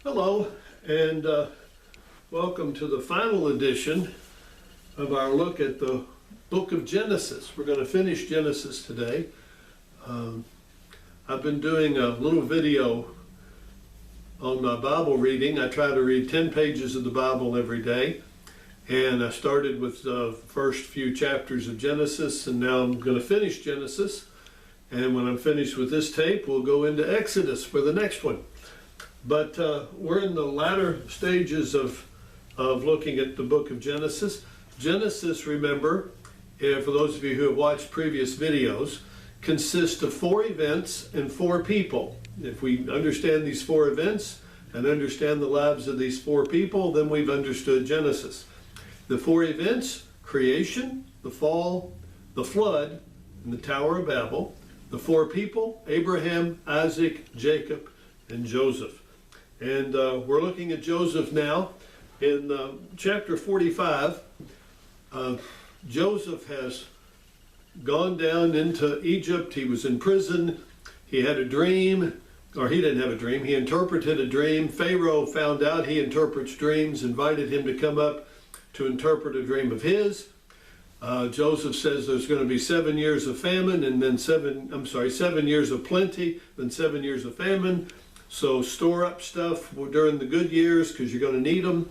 Hello, and welcome to the final edition of our look at the book of Genesis. We're going to finish Genesis today. I've been doing a little video on my Bible reading. I try to read 10 pages of the Bible every day, and I started with the first few chapters of Genesis, and now I'm going to finish Genesis. And when I'm finished with this tape, we'll go into Exodus for the next one. But we're in the latter stages of looking at the book of Genesis. Genesis, remember, for those of you who have watched previous videos, consists of 4 events and 4 people. If we understand these 4 events and understand the lives of these 4 people, then we've understood Genesis. The 4 events: creation, the fall, the flood, and the Tower of Babel. The 4 people: Abraham, Isaac, Jacob, and Joseph. And we're looking at Joseph now. In chapter 45, Joseph has gone down into Egypt. He was in prison. He had a dream, or he didn't have a dream. He interpreted a dream. Pharaoh found out he interprets dreams, invited him to come up to interpret a dream of his. Joseph says there's going to be 7 years of famine, and then 7 years of plenty, then 7 years of famine. So store up stuff during the good years because you're going to need them.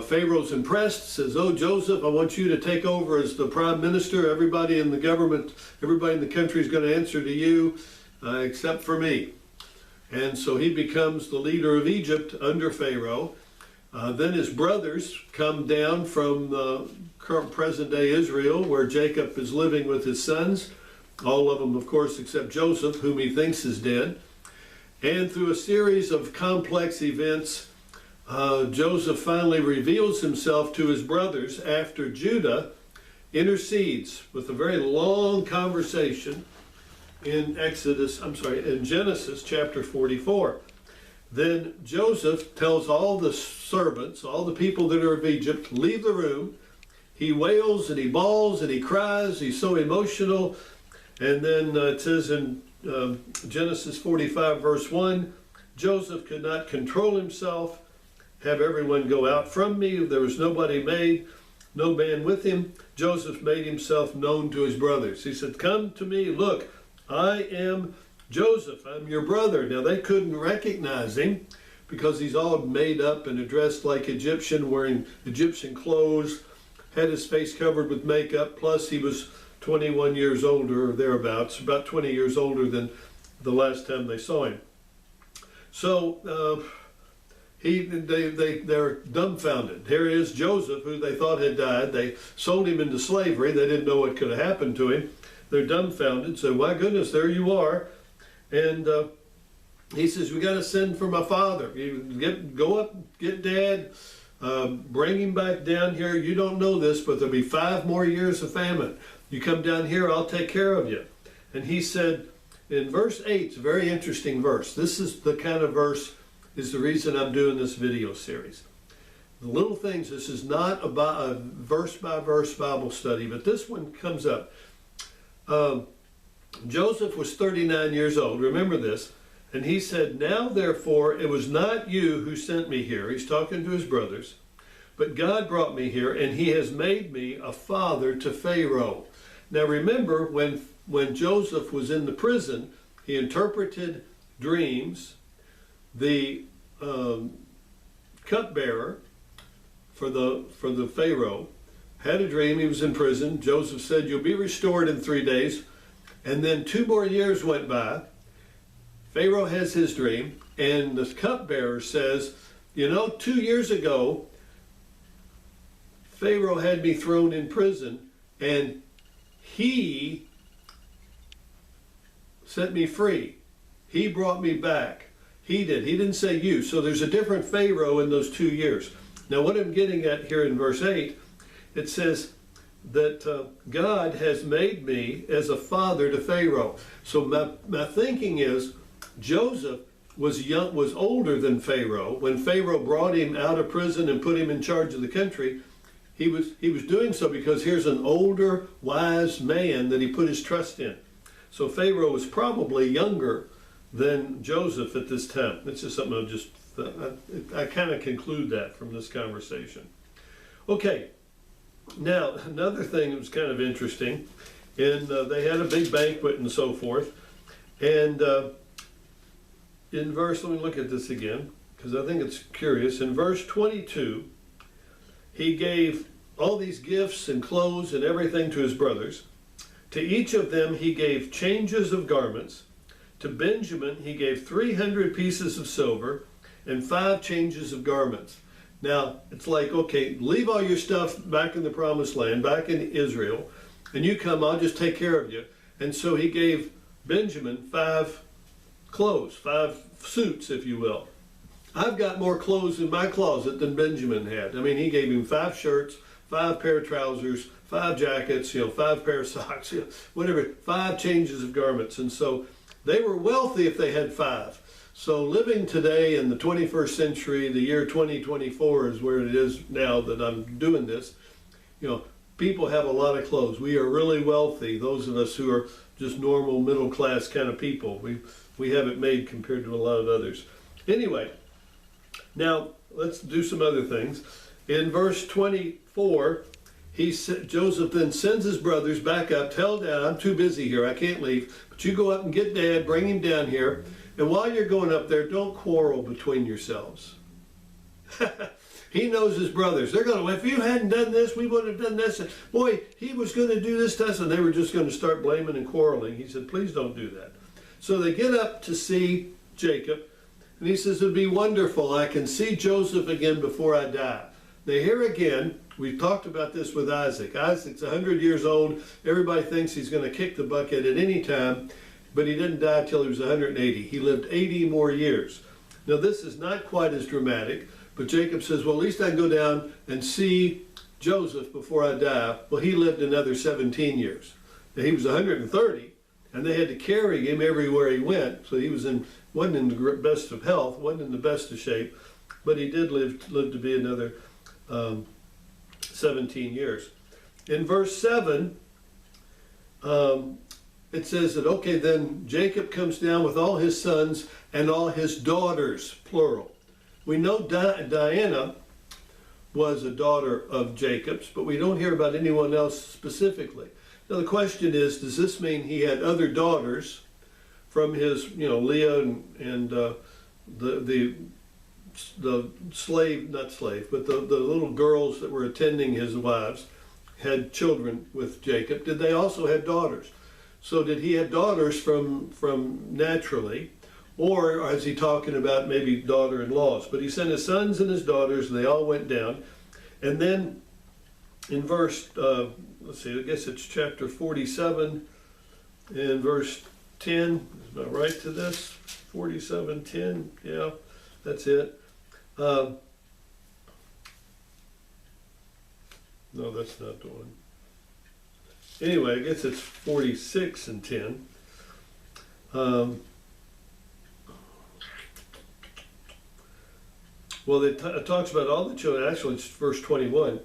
Pharaoh's impressed, says, "Oh, Joseph, I want you to take over as the prime minister. Everybody in the government, everybody in the country is going to answer to you except for me." And so he becomes the leader of Egypt under Pharaoh. Then his brothers come down from the current present-day Israel, where Jacob is living with his sons. All of them, of course, except Joseph, whom he thinks is dead. And through a series of complex events, Joseph finally reveals himself to his brothers after Judah intercedes with a very long conversation in Genesis chapter 44. Then Joseph tells all the servants, all the people that are of Egypt, leave the room. He wails and he bawls and he cries. He's so emotional. And then it says in Genesis 45 verse 1, Joseph could not control himself. "Have everyone go out from me." There was nobody made, no man with him. Joseph made himself known to his brothers. He said, "Come to me, look, I am Joseph, I'm your brother." Now they couldn't recognize him because he's all made up and dressed like Egyptian, wearing Egyptian clothes, had his face covered with makeup, plus he was 21 years older or thereabouts, about 20 years older than the last time they saw him. So they're dumbfounded. Here is Joseph, who they thought had died. They sold him into slavery. They didn't know what could have happened to him. They're dumbfounded. So, "My goodness, there you are." And he says, "We got to send for my father. Go up, get Dad, bring him back down here. You don't know this, but there'll be 5 more years of famine. You come down here, I'll take care of you." And he said in verse 8, it's a very interesting verse. This is the kind of verse is the reason I'm doing this video series. The little things, this is not about a verse-by-verse Bible study, but this one comes up. Joseph was 39 years old, remember this, and he said, "Now therefore it was not you who sent me here." He's talking to his brothers. "But God brought me here, and he has made me a father to Pharaoh." Now remember, when Joseph was in the prison, he interpreted dreams. The cupbearer for the Pharaoh had a dream. He was in prison. Joseph said, "You'll be restored in 3 days." And then 2 more years went by. Pharaoh has his dream, and the cupbearer says, 2 years ago, Pharaoh had me thrown in prison, and he set me free. He brought me back. He did. He didn't say you. So there's a different Pharaoh in those 2 years. Now what I'm getting at here in verse 8, it says that God has made me as a father to Pharaoh. So my thinking is Joseph was older than Pharaoh. When Pharaoh brought him out of prison and put him in charge of the country, he was doing so because here's an older, wise man that he put his trust in. So Pharaoh was probably younger than Joseph at this time. It's just something I kind of conclude that from this conversation. Okay, now another thing that was kind of interesting, and they had a big banquet and so forth, and in verse, let me look at this again, because I think it's curious. In verse 22, he gave all these gifts and clothes and everything to his brothers. To each of them he gave changes of garments. To Benjamin he gave 300 pieces of silver and 5 changes of garments. Now, it's like, okay, leave all your stuff back in the promised land, back in Israel, and you come, I'll just take care of you. And so he gave Benjamin 5 clothes, 5 suits, if you will. I've got more clothes in my closet than Benjamin had. I mean, he gave him 5 shirts, 5 pair of trousers, 5 jackets, 5 pair of socks, whatever, 5 changes of garments. And so they were wealthy if they had 5. So living today in the 21st century, the year 2024 is where it is now that I'm doing this. People have a lot of clothes. We are really wealthy, those of us who are just normal middle class kind of people. We have it made compared to a lot of others. Anyway, now let's do some other things. In verse 24, Joseph then sends his brothers back up, tell Dad, I'm too busy here, I can't leave, but you go up and get Dad, bring him down here, and while you're going up there, don't quarrel between yourselves. He knows his brothers. They're going to, if you hadn't done this, we would have done this. And boy, he was going to do this to us, and they were just going to start blaming and quarreling. He said, please don't do that. So they get up to see Jacob, and he says, it'd be wonderful. I can see Joseph again before I die. Now here again, we've talked about this with Isaac. Isaac's 100 years old. Everybody thinks he's going to kick the bucket at any time, but he didn't die till he was 180. He lived 80 more years. Now this is not quite as dramatic, but Jacob says, well, at least I can go down and see Joseph before I die. Well, he lived another 17 years. Now he was 130, and they had to carry him everywhere he went, so he wasn't in the best of health, wasn't in the best of shape, but he did live to be another 17 years. In verse 7, it says that, okay, then Jacob comes down with all his sons and all his daughters, plural. We know Diana was a daughter of Jacob's, but we don't hear about anyone else specifically. Now the question is, does this mean he had other daughters from his, Leah and the slave, not slave, but the little girls that were attending his wives had children with Jacob? Did they also have daughters? So did he have daughters from naturally, or is he talking about maybe daughter-in-laws? But he sent his sons and his daughters, and they all went down. And then in verse, let's see, I guess it's chapter 47, in verse 10, is that right to this? 47:10, yeah, that's it. No, that's not the one. Anyway, I guess it's 46 and 10. Well, it talks about all the children. Actually, it's verse 21.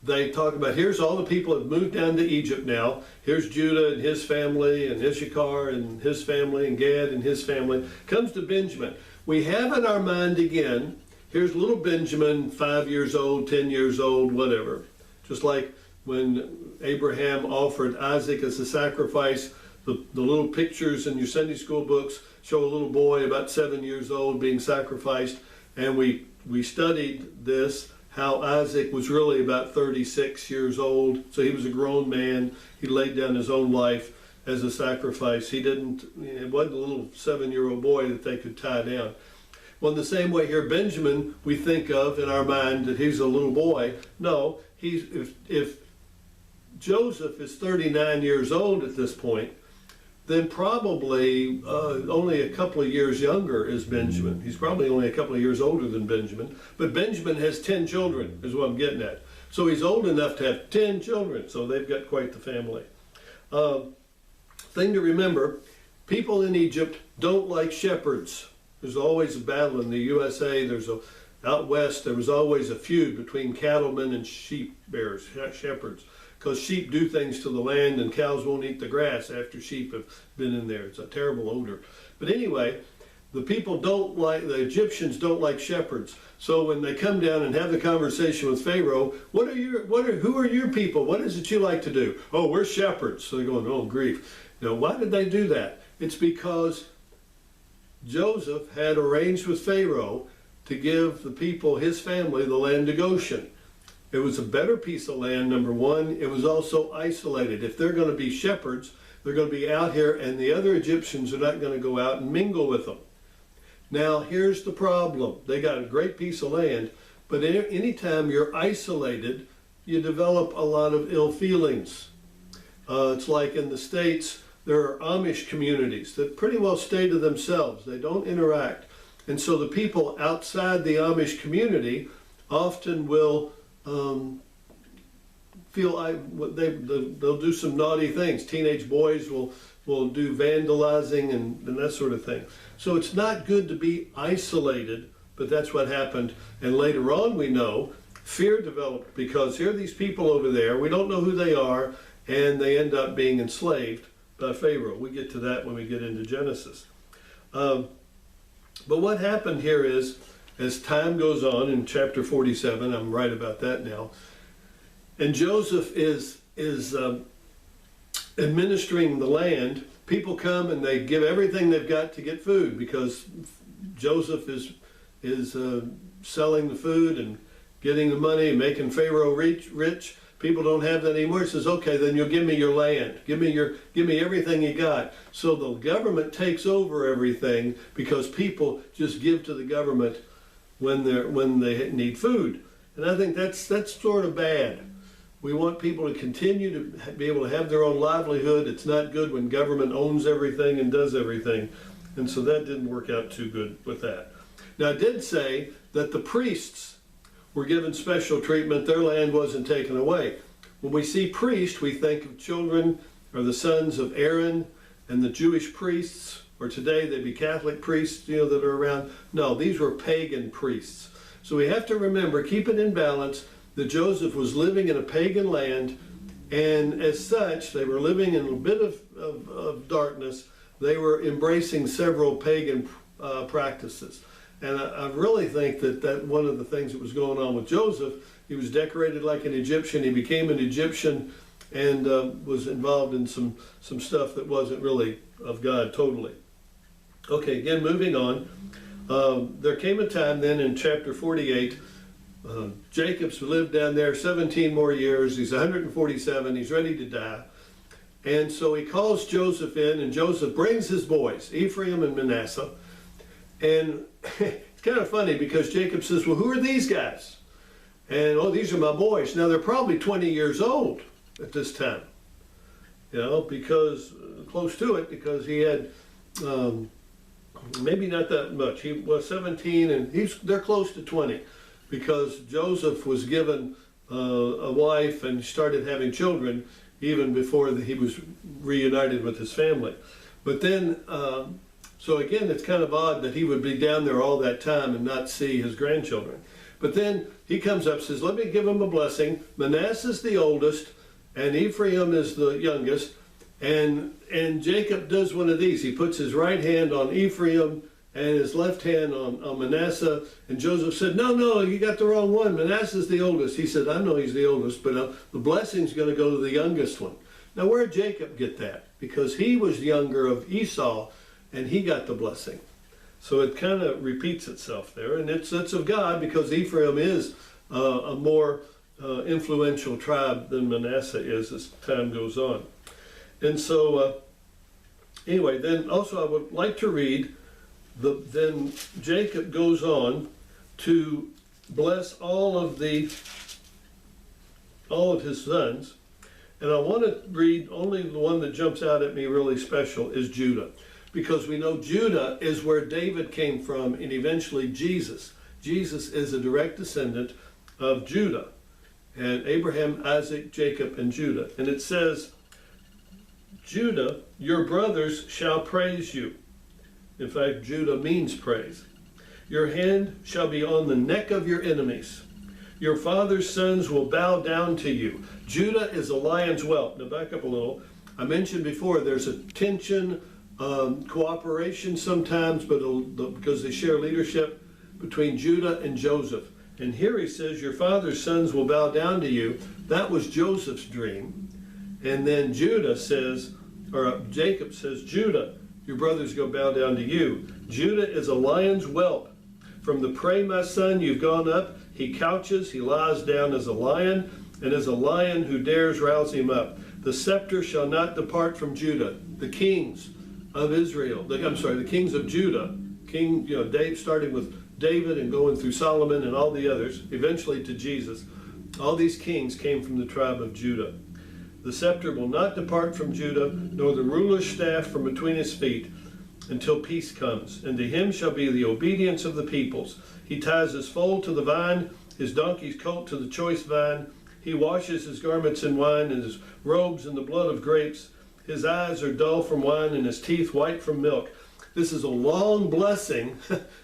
They talk about, here's all the people that moved down to Egypt now. Here's Judah and his family, and Issachar and his family, and Gad and his family. Comes to Benjamin. We have in our mind again, here's little Benjamin, 5 years old, 10 years old, whatever. Just like when Abraham offered Isaac as a sacrifice, the little pictures in your Sunday school books show a little boy about 7 years old being sacrificed. And we studied this, how Isaac was really about 36 years old. So he was a grown man. He laid down his own life as a sacrifice. It wasn't a little 7-year-old boy that they could tie down. Well, in the same way here, Benjamin, we think of in our mind that he's a little boy. No, if Joseph is 39 years old at this point, then probably only a couple of years younger is Benjamin. He's probably only a couple of years older than Benjamin. But Benjamin has 10 children, is what I'm getting at. So he's old enough to have 10 children. So they've got quite the family. Thing to remember, people in Egypt don't like shepherds. There's always a battle in the USA. Out west, there was always a feud between cattlemen and sheep bearers, shepherds. because sheep do things to the land and cows won't eat the grass after sheep have been in there. It's a terrible odor. But anyway, the Egyptians don't like shepherds. So when they come down and have the conversation with Pharaoh, who are your people? What is it you like to do? Oh, we're shepherds. So they're going, oh, grief. Now, why did they do that? It's because Joseph had arranged with Pharaoh to give the people, his family, the land of Goshen. It was a better piece of land, number one. It was also isolated. If they're going to be shepherds, they're going to be out here, and the other Egyptians are not going to go out and mingle with them. Now, here's the problem. They got a great piece of land, but anytime you're isolated, you develop a lot of ill feelings. It's like in the States, there are Amish communities that pretty well stay to themselves. They don't interact. And so the people outside the Amish community often will they'll do some naughty things. Teenage boys will do vandalizing and that sort of thing. So it's not good to be isolated, but that's what happened. And later on we know fear developed because here are these people over there, we don't know who they are, and they end up being enslaved by Pharaoh. We get to that when we get into Genesis. But what happened here is, as time goes on in chapter 47, I'm right about that now, and Joseph is administering the land. People come and they give everything they've got to get food because Joseph is selling the food and getting the money and making Pharaoh rich. People don't have that anymore. He says, okay, then you'll give me your land. Give me everything you got. So the government takes over everything because people just give to the government when they need food. And I think that's sort of bad. We want people to continue to be able to have their own livelihood. It's not good when government owns everything and does everything. And so that didn't work out too good with that. Now, I did say that the priests were given special treatment. Their land wasn't taken away. When we see priest, we think of children or the sons of Aaron and the Jewish priests, or today they'd be Catholic priests, that are around. No, these were pagan priests. So we have to remember, keep it in balance, that Joseph was living in a pagan land, and as such, they were living in a bit of darkness. They were embracing several pagan practices. And I really think that one of the things that was going on with Joseph, he was decorated like an Egyptian. He became an Egyptian and was involved in some stuff that wasn't really of God totally. Okay, again, moving on. There came a time then in chapter 48, Jacob's lived down there 17 more years. He's 147. He's ready to die. And so he calls Joseph in, and Joseph brings his boys, Ephraim and Manasseh. And it's kind of funny because Jacob says, well, who are these guys? And, oh, these are my boys. Now, they're probably 20 years old at this time, because close to it, because he had maybe not that much. He was 17, and they're close to 20 because Joseph was given a wife and started having children even before he was reunited with his family. But then, so again, it's kind of odd that he would be down there all that time and not see his grandchildren. But then he comes up and says, let me give him a blessing. Manasseh's the oldest, and Ephraim is the youngest. And Jacob does one of these. He puts his right hand on Ephraim and his left hand on Manasseh. And Joseph said, no, you got the wrong one. Manasseh's the oldest. He said, I know he's the oldest, but the blessing's going to go to the youngest one. Now, where did Jacob get that? Because he was younger of Esau, and he got the blessing. So it kind of repeats itself there. And it's of God because Ephraim is a more influential tribe than Manasseh is as time goes on. And so, anyway, then also I would like to read, then Jacob goes on to bless all of his sons. And I want to read only the one that jumps out at me really special is Judah. Because we know Judah is where David came from and eventually Jesus. Jesus is a direct descendant of Judah. And Abraham, Isaac, Jacob, and Judah. And it says, Judah, your brothers shall praise you. In fact, Judah means praise. Your hand shall be on the neck of your enemies. Your father's sons will bow down to you. Judah is a lion's whelp. Now back up a little. I mentioned before there's a tension, cooperation sometimes, but because they share leadership between Judah and Joseph. And here he says, your father's sons will bow down to you. That was Joseph's dream. And then Judah says, or Jacob says, Judah, your brothers go bow down to you. Judah is a lion's whelp. From the prey, my son, you've gone up. He couches, he lies down as a lion, and as a lion who dares rouse him up. The scepter shall not depart from Judah. The kings of Israel, the kings of Judah, Dave, starting with David and going through Solomon and all the others, eventually to Jesus. All these kings came from the tribe of Judah. The scepter will not depart from Judah, nor the ruler's staff from between his feet, until peace comes. And to him shall be the obedience of the peoples. He ties his foal to the vine, his donkey's colt to the choice vine. He washes his garments in wine, and his robes in the blood of grapes. His eyes are dull from wine, and his teeth white from milk. This is a long blessing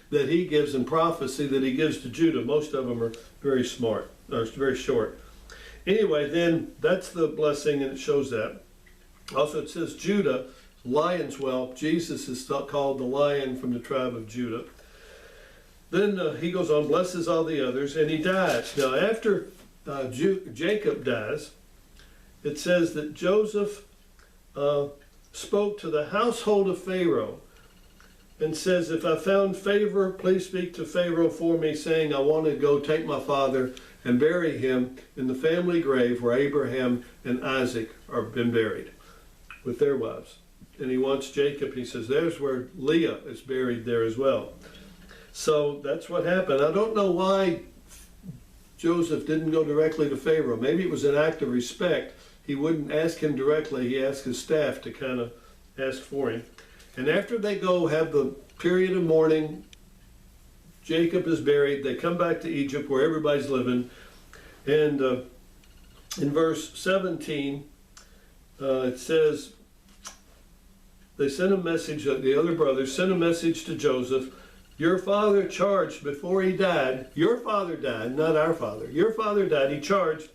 that he gives in prophecy that he gives to Judah. Most of them are very smart, or very short. Anyway, then that's the blessing, and it shows that. Also, it says Judah, lion's whelp. Jesus is called the lion from the tribe of Judah. Then he goes on, blesses all the others, and he dies. Now, after Jacob dies, it says that Joseph spoke to the household of Pharaoh and says, if I found favor, please speak to Pharaoh for me, saying, I want to go take my father and bury him in the family grave where Abraham and Isaac are been buried with their wives. And he wants Jacob, he says, there's where Leah is buried there as well. So that's what happened. I don't know why Joseph didn't go directly to Pharaoh. Maybe it was an act of respect. He wouldn't ask him directly. He asked his staff to kind of ask for him. And after they go have the period of mourning, Jacob is buried. They come back to Egypt where everybody's living. And in verse 17, it says, they sent a message, the other brothers sent a message to Joseph. Your father charged before he died. Your father died, not our father. Your father died. He charged,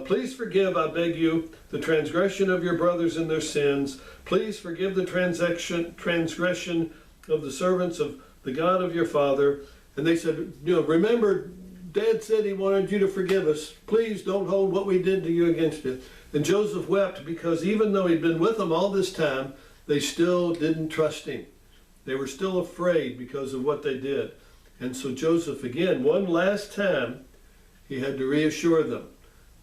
please forgive, I beg you, the transgression of your brothers and their sins. Please forgive the transgression of the servants of the God of your father. And they said, remember, Dad said he wanted you to forgive us. Please don't hold what we did to you against you. And Joseph wept because even though he'd been with them all this time, they still didn't trust him. They were still afraid because of what they did. And so Joseph, again, one last time, he had to reassure them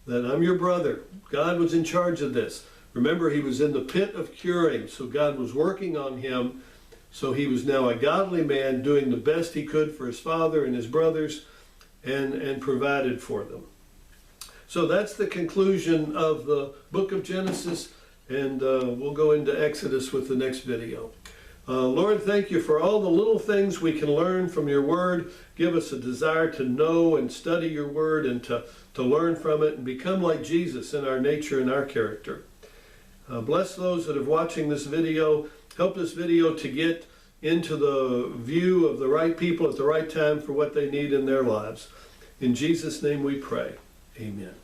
that I'm your brother. God was in charge of this. Remember, he was in the pit of curing, so God was working on him. So he was now a godly man doing the best he could for his father and his brothers and provided for them. So that's the conclusion of the book of Genesis, and we'll go into Exodus with the next video. Lord, thank you for all the little things we can learn from your word. Give us a desire to know and study your word and to learn from it and become like Jesus in our nature and our character. Bless those that are watching this video. Help this video to get into the view of the right people at the right time for what they need in their lives. In Jesus' name we pray. Amen.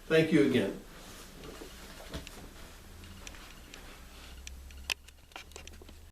Thank you again.